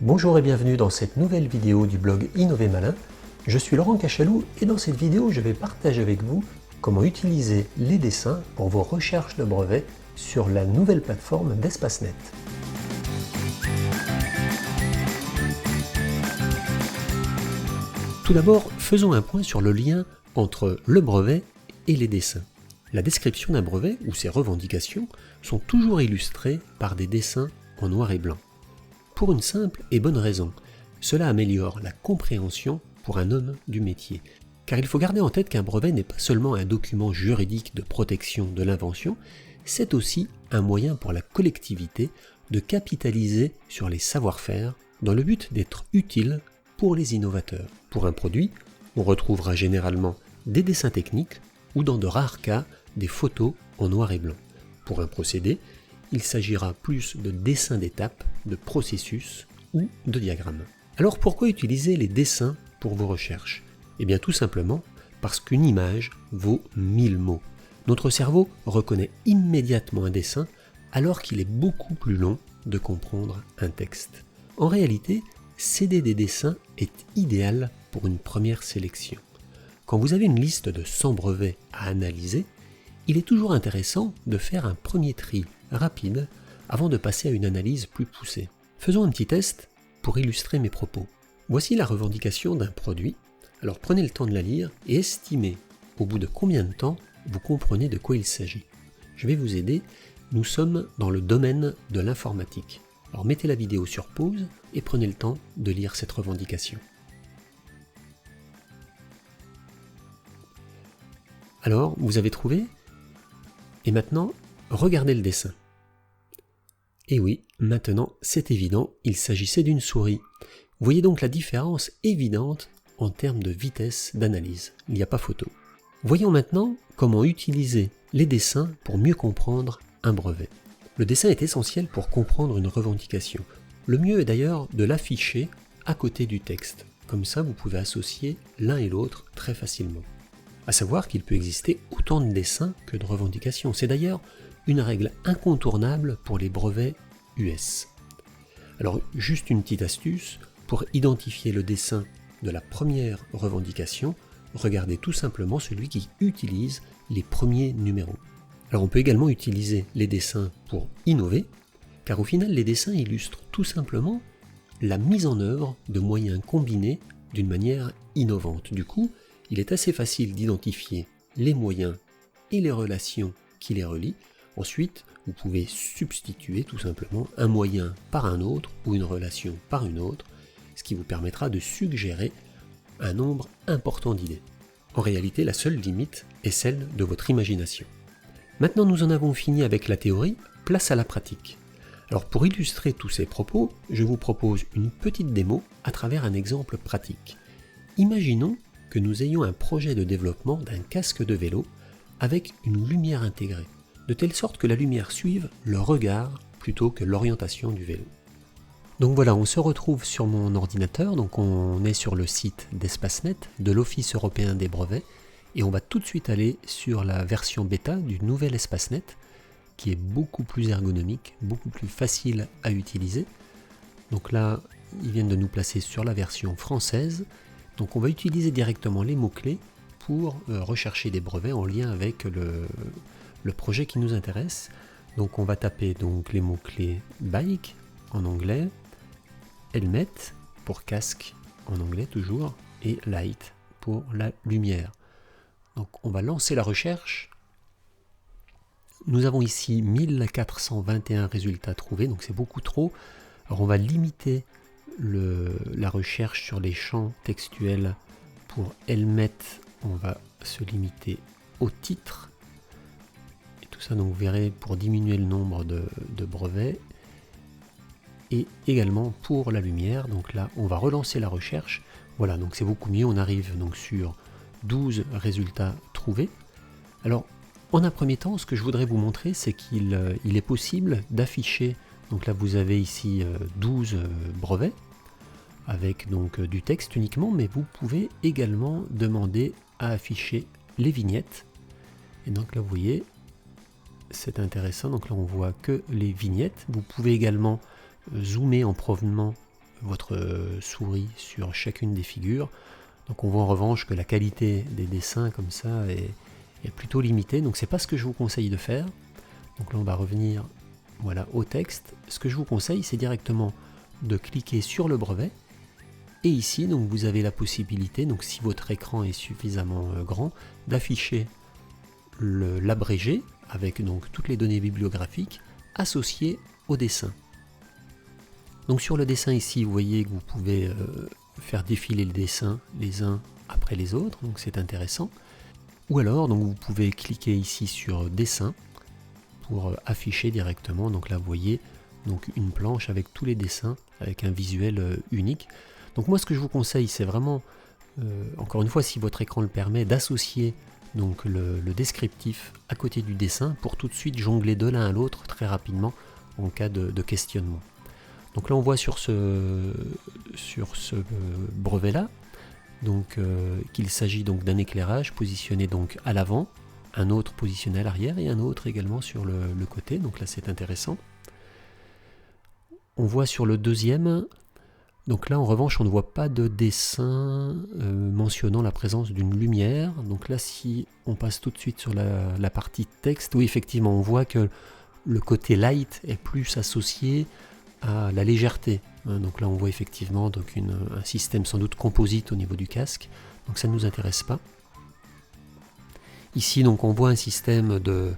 Bonjour et bienvenue dans cette nouvelle vidéo du blog Innover Malin. Je suis Laurent Cachalou et dans cette vidéo je vais partager avec vous comment utiliser les dessins pour vos recherches de brevets sur la nouvelle plateforme d'EspaceNet. Tout d'abord, faisons un point sur le lien entre le brevet et les dessins. La description d'un brevet ou ses revendications sont toujours illustrées par des dessins en noir et blanc. Pour une simple et bonne raison, cela améliore la compréhension pour un homme du métier. Car il faut garder en tête qu'un brevet n'est pas seulement un document juridique de protection de l'invention, c'est aussi un moyen pour la collectivité de capitaliser sur les savoir-faire dans le but d'être utile pour les innovateurs. Pour un produit, on retrouvera généralement des dessins techniques ou dans de rares cas des photos en noir et blanc. Pour un procédé, il s'agira plus de dessins d'étapes, de processus ou de diagrammes. Alors pourquoi utiliser les dessins pour vos recherches? Eh bien tout simplement parce qu'une image vaut 1000 mots. Notre cerveau reconnaît immédiatement un dessin alors qu'il est beaucoup plus long de comprendre un texte. En réalité, céder des dessins est idéal pour une première sélection. Quand vous avez une liste de 100 brevets à analyser, il est toujours intéressant de faire un premier tri rapide avant de passer à une analyse plus poussée. Faisons un petit test pour illustrer mes propos. Voici la revendication d'un produit. Alors prenez le temps de la lire et estimez au bout de combien de temps vous comprenez de quoi il s'agit. Je vais vous aider, nous sommes dans le domaine de l'informatique. Alors mettez la vidéo sur pause et prenez le temps de lire cette revendication. Alors, vous avez trouvé? Et maintenant, regardez le dessin. Et oui, maintenant c'est évident, il s'agissait d'une souris. Vous voyez donc la différence évidente en termes de vitesse d'analyse. Il n'y a pas photo. Voyons maintenant comment utiliser les dessins pour mieux comprendre un brevet. Le dessin est essentiel pour comprendre une revendication. Le mieux est d'ailleurs de l'afficher à côté du texte. Comme ça, vous pouvez associer l'un et l'autre très facilement. À savoir qu'il peut exister autant de dessins que de revendications. C'est d'ailleurs une règle incontournable pour les brevets US. Alors, juste une petite astuce, pour identifier le dessin de la première revendication, regardez tout simplement celui qui utilise les premiers numéros. Alors, on peut également utiliser les dessins pour innover, car au final, les dessins illustrent tout simplement la mise en œuvre de moyens combinés d'une manière innovante. Du coup, il est assez facile d'identifier les moyens et les relations qui les relient. Ensuite, vous pouvez substituer tout simplement un moyen par un autre ou une relation par une autre, ce qui vous permettra de suggérer un nombre important d'idées. En réalité, la seule limite est celle de votre imagination. Maintenant, nous en avons fini avec la théorie, place à la pratique. Alors pour illustrer tous ces propos, je vous propose une petite démo à travers un exemple pratique. Imaginons que nous ayons un projet de développement d'un casque de vélo avec une lumière intégrée, de telle sorte que la lumière suive le regard plutôt que l'orientation du vélo. Donc voilà, on se retrouve sur mon ordinateur, donc on est sur le site d'EspaceNet, de l'Office européen des brevets, et on va tout de suite aller sur la version bêta du nouvel EspaceNet, qui est beaucoup plus ergonomique, beaucoup plus facile à utiliser. Donc là, ils viennent de nous placer sur la version française. Donc on va utiliser directement les mots-clés pour rechercher des brevets en lien avec le projet qui nous intéresse. Donc on va taper donc les mots-clés bike en anglais, helmet pour casque en anglais toujours, et light pour la lumière. Donc on va lancer la recherche. Nous avons ici 1421 résultats trouvés, donc c'est beaucoup trop. Alors on va limiter la recherche sur les champs textuels. Pour helmet, on va se limiter au titre. Et tout ça, donc vous verrez, pour diminuer le nombre de brevets. Et également pour la lumière, donc là on va relancer la recherche. Voilà, donc c'est beaucoup mieux, on arrive donc sur 12 résultats trouvés. Alors, en un premier temps, ce que je voudrais vous montrer, c'est qu'il est possible d'afficher, donc là vous avez ici 12 brevets, avec donc du texte uniquement, mais vous pouvez également demander à afficher les vignettes. Et donc là vous voyez, c'est intéressant, donc là on voit que les vignettes. Vous pouvez également zoomer en provenant votre souris sur chacune des figures. Donc on voit en revanche que la qualité des dessins comme ça est plutôt limitée, donc c'est pas ce que je vous conseille de faire. Donc là on va revenir voilà, au texte. Ce que je vous conseille, c'est directement de cliquer sur le brevet. Et ici, donc, vous avez la possibilité, donc, si votre écran est suffisamment grand, d'afficher l'abrégé avec donc, toutes les données bibliographiques associées au dessin. Donc sur le dessin ici, vous voyez que vous pouvez faire défiler le dessin les uns après les autres, donc c'est intéressant. Ou alors, donc, vous pouvez cliquer ici sur dessin pour afficher directement, donc là vous voyez donc une planche avec tous les dessins, avec un visuel unique. Donc moi ce que je vous conseille c'est vraiment, encore une fois si votre écran le permet, d'associer donc le descriptif à côté du dessin pour tout de suite jongler de l'un à l'autre très rapidement en cas de questionnement. Donc là on voit sur ce brevet là donc qu'il s'agit donc d'un éclairage positionné donc à l'avant, un autre positionné à l'arrière et un autre également sur le côté, donc là c'est intéressant. On voit sur le deuxième, donc là en revanche on ne voit pas de dessin mentionnant la présence d'une lumière. Donc là si on passe tout de suite sur la partie texte, oui effectivement on voit que le côté light est plus associé à la légèreté. Donc là on voit effectivement donc un système sans doute composite au niveau du casque, donc ça ne nous intéresse pas. Ici donc on voit un système de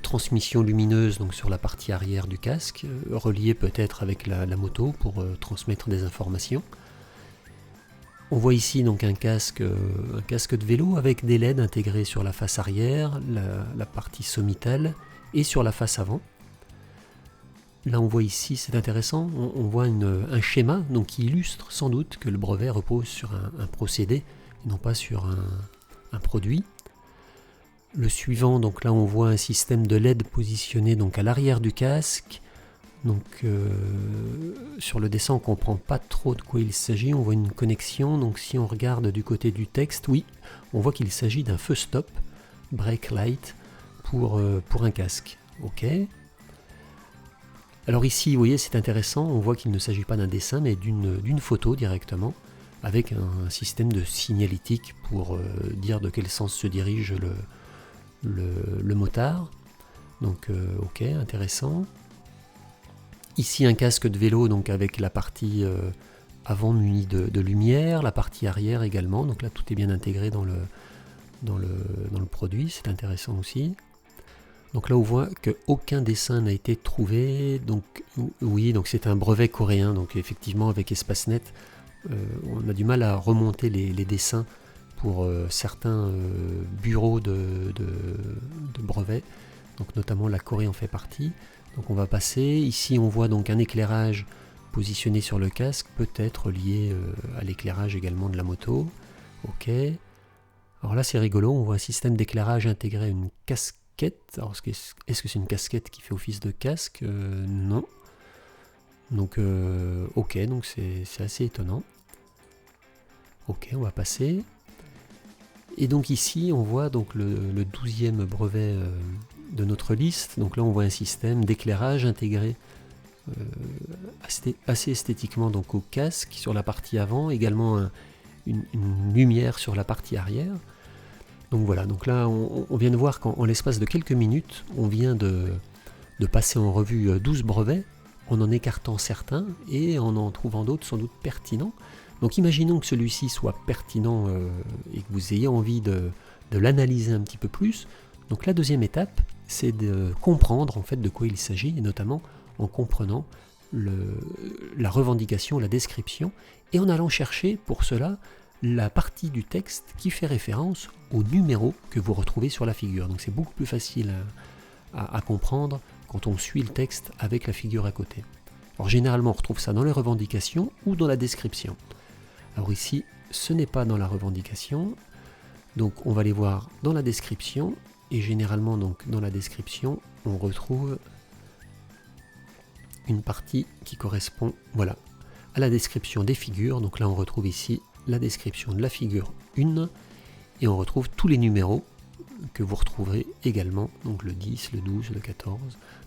transmission lumineuse donc sur la partie arrière du casque, relié peut-être avec la moto pour transmettre des informations. On voit ici donc un casque de vélo avec des LED intégrés sur la face arrière, la partie sommitale et sur la face avant. Là on voit ici, c'est intéressant, on voit un schéma donc, qui illustre sans doute que le brevet repose sur un procédé et non pas sur un produit. Le suivant, donc là on voit un système de LED positionné donc à l'arrière du casque. Donc sur le dessin on ne comprend pas trop de quoi il s'agit, on voit une connexion. Donc si on regarde du côté du texte, oui, on voit qu'il s'agit d'un feu stop, brake light pour un casque. Ok. Alors ici, vous voyez, c'est intéressant, on voit qu'il ne s'agit pas d'un dessin, mais d'une photo directement, avec un système de signalétique pour dire de quel sens se dirige le motard. Donc ok, intéressant. Ici un casque de vélo donc avec la partie avant munie de lumière, la partie arrière également, donc là tout est bien intégré dans le produit, c'est intéressant aussi. Donc là on voit qu'aucun dessin n'a été trouvé, donc oui, donc c'est un brevet coréen, donc effectivement avec EspaceNet on a du mal à remonter les dessins pour certains bureaux de brevets, donc notamment la Corée en fait partie. Donc on va passer, ici on voit donc un éclairage positionné sur le casque, peut-être lié à l'éclairage également de la moto. Ok. Alors là c'est rigolo, on voit un système d'éclairage intégré à une casquette. Alors est-ce que c'est une casquette qui fait office de casque? Non. Donc ok, donc c'est assez étonnant. Ok, on va passer. Et donc ici on voit donc le 12e brevet de notre liste. Donc là on voit un système d'éclairage intégré assez esthétiquement donc au casque sur la partie avant, également une lumière sur la partie arrière. Donc voilà, donc là on vient de voir qu'en l'espace de quelques minutes on vient de passer en revue 12 brevets en en écartant certains et en trouvant d'autres sans doute pertinents. Donc imaginons que celui-ci soit pertinent et que vous ayez envie de l'analyser un petit peu plus. Donc la deuxième étape, c'est de comprendre en fait de quoi il s'agit, et notamment en comprenant la revendication, la description, et en allant chercher pour cela la partie du texte qui fait référence au numéro que vous retrouvez sur la figure. Donc c'est beaucoup plus facile à comprendre quand on suit le texte avec la figure à côté. Alors généralement on retrouve ça dans les revendications ou dans la description. Alors ici, ce n'est pas dans la revendication, donc on va les voir dans la description, et généralement donc dans la description, on retrouve une partie qui correspond voilà, à la description des figures. Donc là on retrouve ici la description de la figure 1, et on retrouve tous les numéros que vous retrouverez également, donc le 10, le 12, le 14.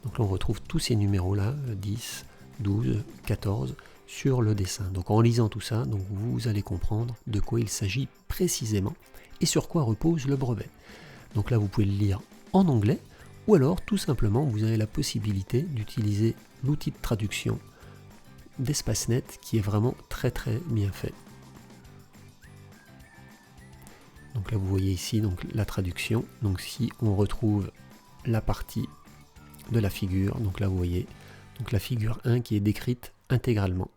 Donc là on retrouve tous ces numéros là, 10, 12, 14, sur le dessin. Donc en lisant tout ça, donc vous allez comprendre de quoi il s'agit précisément et sur quoi repose le brevet. Donc là, vous pouvez le lire en anglais, ou alors tout simplement, vous avez la possibilité d'utiliser l'outil de traduction d'EspaceNet qui est vraiment très bien fait. Donc là, vous voyez ici donc la traduction. Donc si on retrouve la partie de la figure, donc là vous voyez donc la figure 1 qui est décrite intégralement.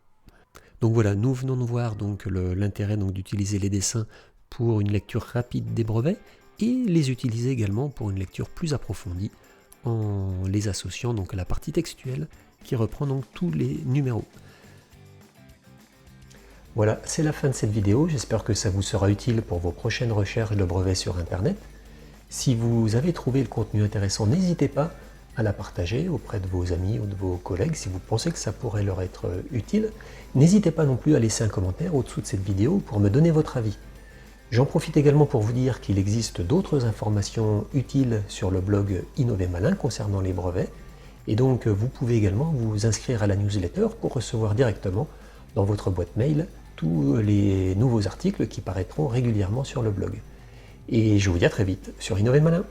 Donc voilà, nous venons de voir donc l'intérêt d'utiliser les dessins pour une lecture rapide des brevets et les utiliser également pour une lecture plus approfondie en les associant donc à la partie textuelle qui reprend donc tous les numéros. Voilà, c'est la fin de cette vidéo, j'espère que ça vous sera utile pour vos prochaines recherches de brevets sur internet. Si vous avez trouvé le contenu intéressant, n'hésitez pas à la partager auprès de vos amis ou de vos collègues si vous pensez que ça pourrait leur être utile. N'hésitez pas non plus à laisser un commentaire au-dessous de cette vidéo pour me donner votre avis. J'en profite également pour vous dire qu'il existe d'autres informations utiles sur le blog Innover Malin concernant les brevets, et donc vous pouvez également vous inscrire à la newsletter pour recevoir directement dans votre boîte mail tous les nouveaux articles qui paraîtront régulièrement sur le blog. Et je vous dis à très vite sur Innover Malin.